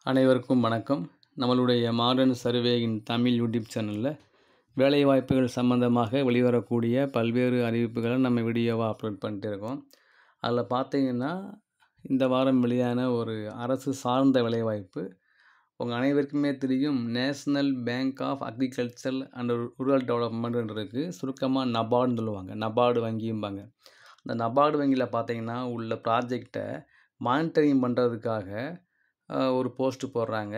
அனைவருக்கும் வணக்கம். நம்மளுடைய மாடர்ன் சர்வேயின் தமிழ் யூடியூப் சேனலில் வேலைவாய்ப்புகள் சம்மந்தமாக வெளிவரக்கூடிய பல்வேறு அறிவிப்புகளை நம்ம வீடியோவாக அப்லோட் பண்ணிட்டு இருக்கோம். அதில் பார்த்தீங்கன்னா, இந்த வாரம் வெளியான ஒரு அரசு சார்ந்த வேலைவாய்ப்பு. உங்கள் அனைவருக்குமே தெரியும், national bank of agriculture and rural development இருக்குது. சுருக்கமாக நபார்டுன்னு சொல்லுவாங்க. நபார்டு வங்கியும்பாங்க. அந்த நபார்டு வங்கியில் பார்த்தீங்கன்னா உள்ள ப்ராஜெக்டை மானிட்டரிங் பண்ணுறதுக்காக ஒரு போஸ்ட்டு போடுறாங்க.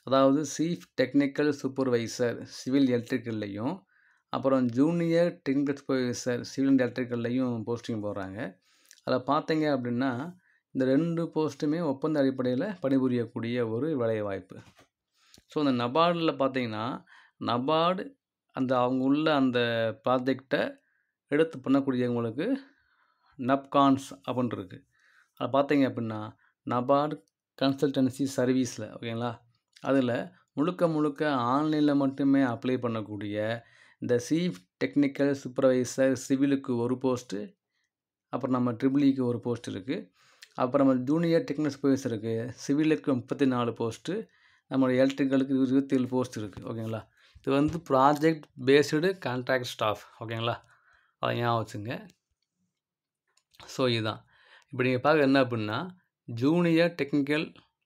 அதாவது சீஃப் டெக்னிக்கல் சூப்பர்வைசர் சிவில் எலக்ட்ரிக்கல்லையும், அப்புறம் junior technical supervisor civil and எலக்ட்ரிக்கல்லையும் போஸ்டிங் போடுறாங்க. அதில் பார்த்தீங்க அப்படின்னா, இந்த 2 போஸ்ட்டுமே ஒப்பந்த அடிப்படையில் பணிபுரியக்கூடிய ஒரு வேலைவாய்ப்பு. ஸோ அந்த நபார்டில் பார்த்தீங்கன்னா, நபார்டு அவங்க உள்ள அந்த ப்ராஜெக்டை எடுத்து பண்ணக்கூடியவங்களுக்கு நப்கான்ஸ் அப்படின்ட்டு இருக்குது. அதை பார்த்தீங்க அப்படின்னா, நபார்டு கன்சல்டன்சி சர்வீஸில் ஓகேங்களா, அதில் முழுக்க ஆன்லைனில் மட்டுமே அப்ளை பண்ணக்கூடிய இந்த சீஃப் டெக்னிக்கல் சூப்பர்வைசர் சிவிலுக்கு ஒரு போஸ்ட்டு, அப்புறம் நம்ம ட்ரிபிள்இக்கு ஒரு போஸ்ட் இருக்குது. அப்புறம் நம்ம ஜூனியர் டெக்னிக்கல் சூப்பர்வைசருக்கு சிவிலுக்கு 34 போஸ்ட்டு, நம்மளோட எலக்ட்ரிக்கலுக்கு 27 போஸ்ட் இருக்குது. ஓகேங்களா, இது ப்ராஜெக்ட் பேஸ்டு கான்ட்ராக்ட் ஸ்டாஃப். ஓகேங்களா, அதை ஞாபகம் வச்சுங்க. ஸோ இதுதான் இப்போ நீங்கள் பார்க்க என்ன அப்படின்னா, ஜூனியர் டெக்னிக்கல்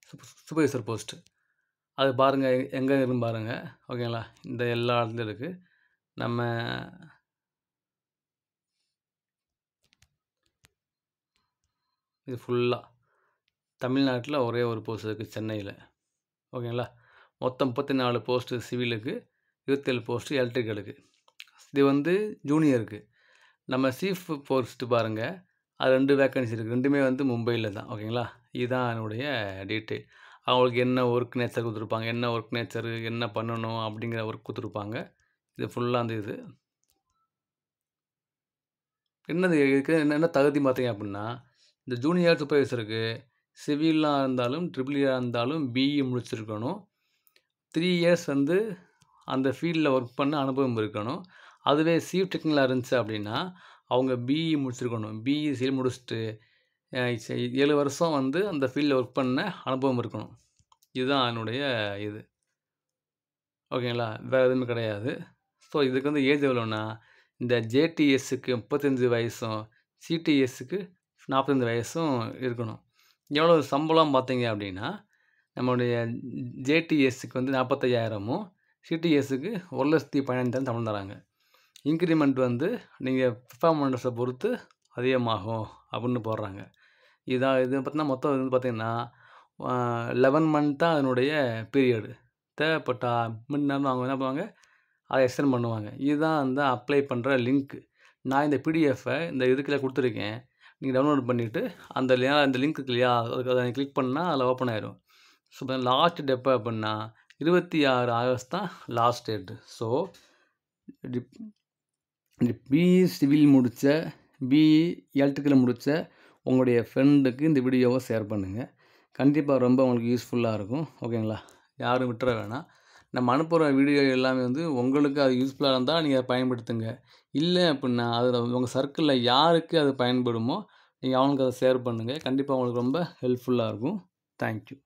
சூப்பர்வைசர் போஸ்ட்டு. அது பாருங்கள், எங்கே இருக்குன்னு பாருங்கள். ஓகேங்களா, இந்த எல்லா இடத்துலையும் இருக்குது. நம்ம இது ஃபுல்லாக தமிழ்நாட்டில் ஒரே ஒரு போஸ்ட் இருக்குது, சென்னையில். ஓகேங்களா, மொத்தம் 34 போஸ்ட்டு சிவிலுக்கு, 27 போஸ்ட்டு எலக்ட்ரிக்கலுக்கு. இது ஜூனியருக்கு. நம்ம சீஃப் போஸ்ட்டு பாருங்கள், அது 2 வேக்கன்சி இருக்குது. ரெண்டுமே மும்பையில் தான். ஓகேங்களா, இதுதான் என்னுடைய டீட்டெயில். அவங்களுக்கு என்ன ஒர்க் நேச்சர் கொடுத்துருப்பாங்க, என்ன ஒர்க் நேச்சரு, என்ன பண்ணணும் அப்படிங்கிற ஒர்க் கொடுத்துருப்பாங்க. இது ஃபுல்லாக இது என்னது இதுக்கு என்ன தகுதி பார்த்தீங்க அப்படின்னா, இந்த ஜூனியர் சூப்பர்வைசருக்கு சிவிலாக இருந்தாலும் ட்ரிபிள்இயாக இருந்தாலும் பிஇ முடிச்சிருக்கணும். 3 இயர்ஸ் அந்த ஃபீல்டில் ஒர்க் பண்ண அனுபவம் இருக்கணும். அதுவே சீஃப் டெக்னிக்கலாக இருந்துச்சு அப்படின்னா அவங்க பிஇ முடிச்சிருக்கணும். பிஇ சிவில் முடிச்சுட்டு 7 வருஷம் அந்த ஃபீல்டில் ஒர்க் பண்ண அனுபவம் இருக்கணும். இதுதான் என்னுடைய இது. ஓகேங்களா, வேறு எதுவுமே கிடையாது. ஸோ இதுக்கு ஏஜ் எவ்வளோன்னா, இந்த ஜேடிஎஸ்ஸுக்கு 35 வயசும் சிடிஎஸ்ஸுக்கு 45 வயசும் இருக்கணும். எவ்வளோ சம்பளம் பார்த்தீங்க அப்படின்னா, நம்மளுடைய ஜேடிஎஸ்ஸுக்கு 45,000ம் சிடிஎஸ்ஸுக்கு 1,15,000 சம்பளம் தராங்க. இன்க்ரிமெண்ட் நீங்கள் பெர்ஃபார்மன்ஸை பொறுத்து அதிகமாகும் அப்படின்னு போடுறாங்க. இது பார்த்தீங்கன்னா மொத்தம் பார்த்தீங்கன்னா 11 மந்த் தான் அதனுடைய பீரியடு. தேவைப்பட்டா முன்னாடி அவங்க என்ன பண்ணுவாங்க, அதை எக்ஸ்டெண்ட் பண்ணுவாங்க. இதுதான் அப்ளை பண்ணுற லிங்க்கு. நான் இந்த பிடிஎஃப்பை இந்த இதுக்குள்ள கொடுத்துருக்கேன். நீங்கள் டவுன்லோட் பண்ணிவிட்டு அந்த லிங்க் இருக்கு இல்லையா, அதுக்கு அதை கிளிக் பண்ணால் அதில் ஓப்பன் ஆயிடும். ஸோ லாஸ்ட் டேட் எப்போ அப்படின்னா 26 ஆகஸ்ட் தான் லாஸ்ட் டேட்டு. ஸோ இந்த பிஇ சிவில் முடித்த, பிஇ எலக்ட்ரிக்கல் முடித்த உங்களுடைய ஃப்ரெண்டுக்கு இந்த வீடியோவை ஷேர் பண்ணுங்கள். கண்டிப்பாக ரொம்ப உங்களுக்கு யூஸ்ஃபுல்லாக இருக்கும். ஓகேங்களா, யாரும் விட்டுற வேணாம். நம்ம அனுப்புகிற வீடியோ எல்லாமே உங்களுக்கு அது யூஸ்ஃபுல்லாக இருந்தால் நீங்கள் அதை பயன்படுத்துங்க. இல்லை அப்படின்னா அதில் உங்கள் சர்க்கிளில் யாருக்கு அது பயன்படுமோ நீங்கள் அவங்களுக்கு அதை ஷேர் பண்ணுங்கள். கண்டிப்பாக உங்களுக்கு ரொம்ப ஹெல்ப்ஃபுல்லாக இருக்கும். தேங்க்யூ.